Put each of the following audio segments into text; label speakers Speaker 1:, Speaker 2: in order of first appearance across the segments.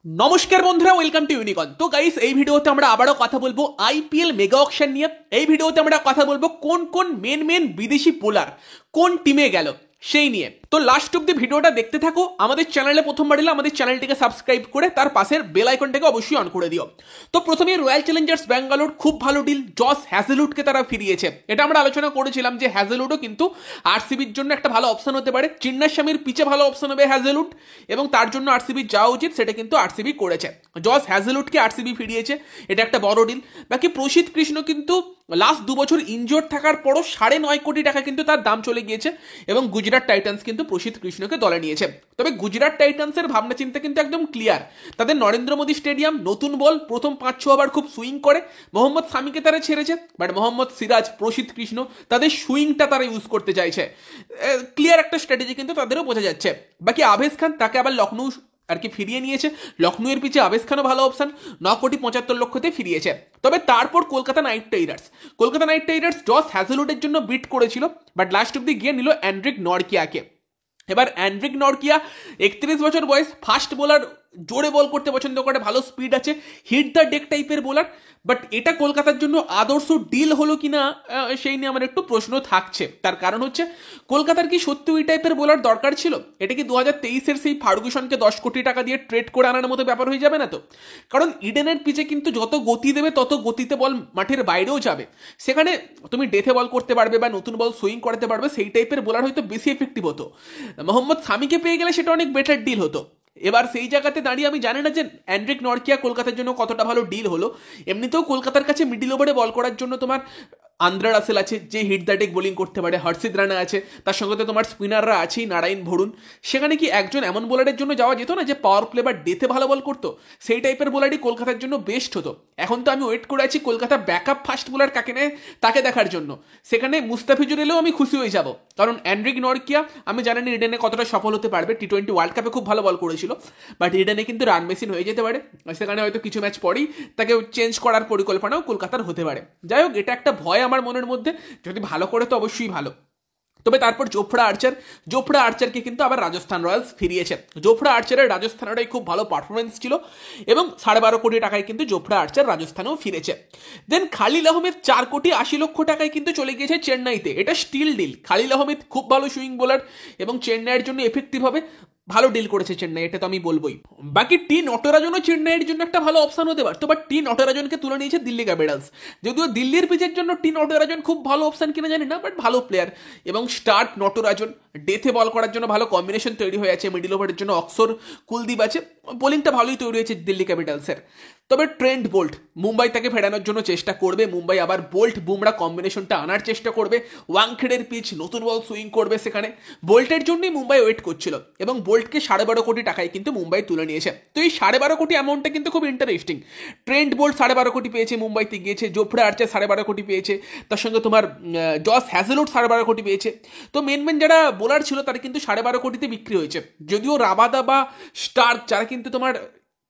Speaker 1: নমস্কার বন্ধুরা, welcome to ইউনিকন। তো গাইস, এই ভিডিওতে আমরা আবারও কথা বলবো আইপিএল মেগা অকশন নিয়ে। এই ভিডিওতে আমরা কথা বলবো কোন কোন মেন বিদেশি বোলার কোন টিমে গেল সেই নিয়ে। তো লাস্ট অব্দি ভিডিওটা দেখতে থাকো। আমাদের চ্যানেলে প্রথমবার এলে আমাদের চ্যানেলটিকে সাবস্ক্রাইব করে তার পাশের বেল আইকনটাকে অবশ্যই অন করে দিও। তো প্রথমেই রয়্যাল চ্যালেঞ্জার্স ব্যাঙ্গালোর, খুব ভালো ডিল, জস হ্যাজেলউডকে তারা ফিরিয়েছে। এটা আমরা আলোচনা করেছিলাম যে হ্যাজেলউডও কিন্তু আরসিবির জন্য একটা ভালো অপশন হতে পারে। চিন্নাস্বামীর পিছে ভালো অপশন হবে হ্যাজেলউড, এবং তার জন্য আরসিবির যাওয়া উচিত, সেটা কিন্তু আরসিবি করেছে। জস হ্যাজেলউডকে আরসিবি ফিরিয়েছে, এটা একটা বড় ডিল। বাকি প্রসিদ্ধ কৃষ্ণ কিন্তু লাস্ট 2 বছর ইনজোর্ড থাকার পরও 9.5 কোটি টাকা কিন্তু তার দাম চলে গিয়েছে, এবং গুজরাট টাইটান্স কিন্তু প্রসিদ্ধ কৃষ্ণকে দলে নিয়েছে। তবে গুজরাট টাইটান্সের ভাবনা চিন্তা কিন্তু একদম ক্লিয়ার। তাদের নরেন্দ্র মোদী স্টেডিয়াম, নতুন বল, প্রথম 5-6 ওভার খুব সুইং করে মোহাম্মদ সামিকে তারা ছেড়েছে, বাট মোহাম্মদ সিরাজ, প্রসিদ্ধ কৃষ্ণ তাদের সুইংটা তারা ইউজ করতে চাইছে। ক্লিয়ার একটা স্ট্র্যাটেজি কিন্তু তাদেরও বোঝা যাচ্ছে। বাকি আভেজ খান, তাকে আবার লখনৌ আর কি ফিরিয়ে নিয়েছে। লখনৌয়ের পিছে আভেজ খানও ভালো অপশন, 9,75,00,000 ফিরিয়েছে। তবে তারপর কলকাতা নাইট রাইডার্স জস হ্যাজেলউডের জন্য বিট করেছিল, বাট লাস্ট অব্দি গিয়ে নিল অ্যান্ড্রিক নরকিয়াকে। এবার অ্যান্ড্রিক নরকিয়া 31 বছর বয়স, ফাস্ট বোলার, জোরে বল করতে পছন্দ করে, ভালো স্পিড আছে, হিট দ্য ডেক টাইপের বোলার। বাট এটা কলকাতার জন্য আদর্শ ডিল হলো কিনা সেই নিয়ে আমার একটু প্রশ্ন থাকছে। তার কারণ হচ্ছে, কলকাতার কি সত্যি ওই টাইপের বোলার দরকার ছিল? এটা কি 2023-এর সেই ফার্গুসনকে 10 কোটি টাকা দিয়ে ট্রেড করে আনার মতো ব্যাপার হয়ে যাবে না তো? কারণ ইডেনের পিচে কিন্তু যত গতি দেবে তত গতিতে বল মাঠের বাইরেও যাবে। সেখানে তুমি ডেথে বল করতে পারবে বা নতুন বল সুইং করাতে পারবে, সেই টাইপের বোলার হয়তো বেশি এফেক্টিভ হতো। মোহাম্মদ সামিকে পেয়ে গেলে সেটা অনেক বেটার ডিল হতো। এবার সেই জায়গাতে দাঁড়িয়ে আমি জানি না যে অ্যান্ড্রিক নরকিয়া কলকাতার জন্য কতটা ভালো ডিল হলো। এমনিতেও কলকাতার কাছে মিডিল ওভারে বল করার জন্য তোমার আন্দ্রা রাসেল আছে, যে হিট দ্য ডেক বোলিং করতে পারে, হর্ষিত রানা আছে, তার সঙ্গে তো তোমার স্পিনাররা আছেই, নারায়ণ ভরুন। সেখানে কি একজন এমন বোলারের জন্য যাওয়া যেত না যে পাওয়ার প্লে বা ডেথে ভালো বল করতো? সেই টাইপের বোলারই কলকাতার জন্য বেস্ট হতো। এখন তো আমি ওয়েট করে আছি কলকাতা ব্যাকআপ ফাস্ট বোলার কাকে নেয় তাকে দেখার জন্য। সেখানে মুস্তাফিজুর এলেও আমি খুশি হয়ে যাব, কারণ অ্যান্ড্রিক নরকিয়া আমি জানি না ইডেনে কতটা সফল হতে পারবে। টি20 ওয়ার্ল্ড কাপে খুব ভালো বল করেছিল, বাট ইডেনে কিন্তু রান মেশিন হয়ে যেতে পারে। সেখানে হয়তো কিছু ম্যাচ পরেই তাকে চেঞ্জ করার পরিকল্পনাও কলকাতার হতে পারে। যাই হোক, এটা একটা ভয় আমার মনের মধ্যে, যদি ভালো করে তো অবশ্যই ভালো। তবে তারপর জোফরা আর্চারকে কিন্তু আবার রাজস্থান রয়্যালস ফিরিয়েছে। জোফরা আর্চারের রাজস্থানেরই খুব ভালো পারফরমেন্স ছিল, এবং 12.5 কোটি টাকায় কিন্তু জোফরা আর্চার রাজস্থানেও ফিরেছে। দেন খালিল আহমেদ 4,80,00,000 টাকায় কিন্তু চলে গিয়েছে চেন্নাইতে। এটা স্টিল ডিল। খালিল আহমেদ খুব ভালো সুইং বোলার, এবং চেন্নাইয়ের জন্য এফেক্টিভ হবে, ভালো ডিল করেছে চেন্নাই, এটা তো আমি বলবোই। বাকি টি নটরাজনও চেন্নাইয়ের জন্য একটা ভালো অপশন হতে পারতো, বাট টি নটরাজনকে তুলে নিয়েছে দিল্লি ক্যাপিটালস। যদিও দিল্লির পিচের জন্য টি নটরাজন খুব ভালো অপশন কিনা জানি না, বাট ভালো প্লেয়ার। এবং স্টার্ট নটরাজন, ডেথে বল করার জন্য ভালো কম্বিনেশন তৈরি হয়ে আছে, মিডিল ওভারের জন্য অক্সর, কুলদীপ আছে, বোলিংটা ভালোই তৈরি হয়েছে দিল্লি ক্যাপিটালসের। তবে ট্রেন্ট বোল্ট, মুম্বাই তাকে ফেরানোর জন্য চেষ্টা করবে। মুম্বাই আবার বোল্ট বুমরা কম্বিনেশনটা আনার চেষ্টা করবে। ওয়াংখেড়ের পিচ, নতুন বল সুইং করবে সেখানে। বোল্টের জন্যই মুম্বাই ওয়েট করছিল, এবং বোল্টকে 12.5 কোটি টাকায় কিন্তু মুম্বাই তুলে নিয়েছে। তো এই 12.5 কোটি অ্যামাউন্টটা কিন্তু খুব ইন্টারেস্টিং। ট্রেন্ট বোল্ট 12.5 কোটি পেয়েছে, মুম্বাইতে গিয়েছে। জোফরা আর্চার 12.5 কোটি পেয়েছে, তার সঙ্গে তোমার জস হ্যাজেলউড 12.5 কোটি পেয়েছে। তো মেন যারা বোলার ছিল তারা কিন্তু 12.5 কোটিতে বিক্রি হয়েছে। যদিও রাবাদা বা স্টার্ক, যারা কিন্তু তোমার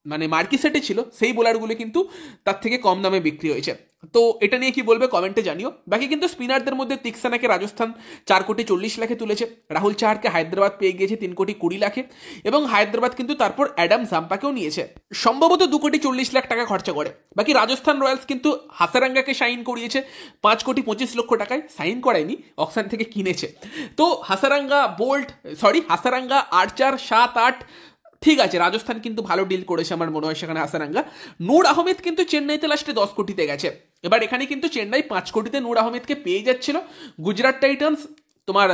Speaker 1: মানে মার্কি সেটে ছিল, সেই বোলারগুলো কিন্তু তার থেকে কম দামে বিক্রি হয়েছে। তো এটা নিয়ে কি বলবে কমেন্টে জানিও। বাকি কিন্তু স্পিনারদের মধ্যে তিক্সানাকে রাজস্থান 4,40,00,000 তুলেছে, রাহুল চাহারকে হায়দ্রাবাদ পেয়ে গিয়েছে 3,20,00,000, এবং হায়দ্রাবাদ কিন্তু তারপর অ্যাডাম জাম্পাকেও নিয়েছে, সম্ভবত 2,40,00,000 টাকা খরচা করে। বাকি রাজস্থান রয়্যালস কিন্তু হাসারাঙ্গাকে সাইন করিয়েছে 5,25,00,000 টাকায়, সাইন করায়নি, অকশন থেকে কিনেছে। তো হাসারাঙ্গা আর্চার 7-8, ঠিক আছে, রাজস্থান কিন্তু ভালো ডিল করেছে আমার মনে হয় সেখানে হাসারাঙ্গা। নূর আহমেদ কিন্তু চেন্নাইতে লাস্টে 10 কোটিতে গেছে। এবার এখানে কিন্তু চেন্নাই 5 কোটিতে নূর আহমেদকে পেয়ে যাচ্ছিল। গুজরাট টাইটান্স তোমার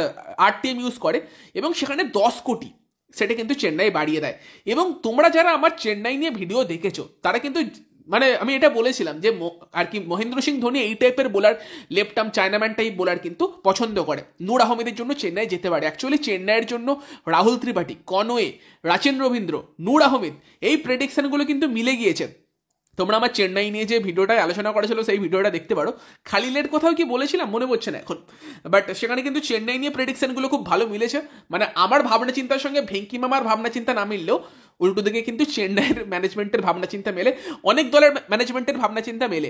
Speaker 1: RTM ইউজ করে, এবং সেখানে 10 কোটি সেটা কিন্তু চেন্নাই বাড়িয়ে দেয়। এবং তোমরা যারা আমার চেন্নাই নিয়ে ভিডিও দেখেছো তারা কিন্তু মানে আমি এটা বলেছিলাম যে আর কি মহেন্দ্র সিং ধোনি এই টাইপের bowler, left arm Chinaman type bowler কিন্তু পছন্দ করে। নূর আহমেদের জন্য চেন্নাই যেতে পারে। অ্যাকচুয়ালি চেন্নাইয়ের জন্য রাহুল ত্রিপাঠী, কনওয়ে, রাচেন রবীন্দ্র, নূর আহমেদ, এই প্রেডিকশনগুলো কিন্তু মিলে গিয়েছে। তোমরা আমার চেন্নাই নিয়ে যে ভিডিওটায় আলোচনা করেছিল সেই ভিডিওটা দেখতে পারো। খালিলের কোথাও কি বলেছিলাম মনে পড়ছে না এখন, বাট সেখানে কিন্তু চেন্নাই নিয়ে প্রেডিকশনগুলো খুব ভালো মিলেছে। মানে আমার ভাবনা চিন্তার সঙ্গে ভেঙ্কি মামার ভাবনা চিন্তা না মিললেও উল্টো দিকে কিন্তু চেন্নাইয়ের ম্যানেজমেন্টের ভাবনা চিন্তা মেলে, অনেক দলের ম্যানেজমেন্টের ভাবনা চিন্তা মেলে,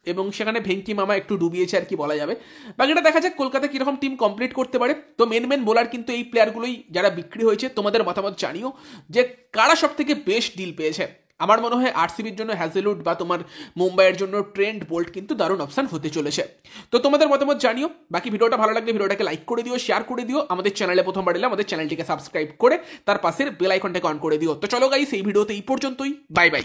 Speaker 1: এবং সেখানে ভেঙ্কি মামা একটু ডুবিয়েছে আর কি বলা যাবে। বাকিটা দেখা যাক কলকাতা কিরকম টিম কমপ্লিট করতে পারে। তো মেন বোলার কিন্তু এই প্লেয়ারগুলোই যারা বিক্রি হয়েছে। তোমাদের মতামত জানিও যে কারা সব থেকে বেস্ট ডিল পেয়েছে। আমার মনে হয় আরসিবির জন্য হ্যাজেলউড বা তোমার মুম্বাইয়ের জন্য ট্রেন্ট বোল্ট কিন্তু দারুণ অপশন হতে চলেছে। তো তোমাদের মতামত জানিও। বাকি ভিডিওটা ভালো লাগলে ভিডিওটাকে লাইক করে দিও, শেয়ার করে দিও। আমাদের চ্যানেলে প্রথমবার এলে আমাদের চ্যানেলটিকে সাবস্ক্রাইব করে তার পাশের বেল আইকনটাকে অন করে দিও। তো চলো গাইস, এই ভিডিওতে এই পর্যন্তই। Bye bye.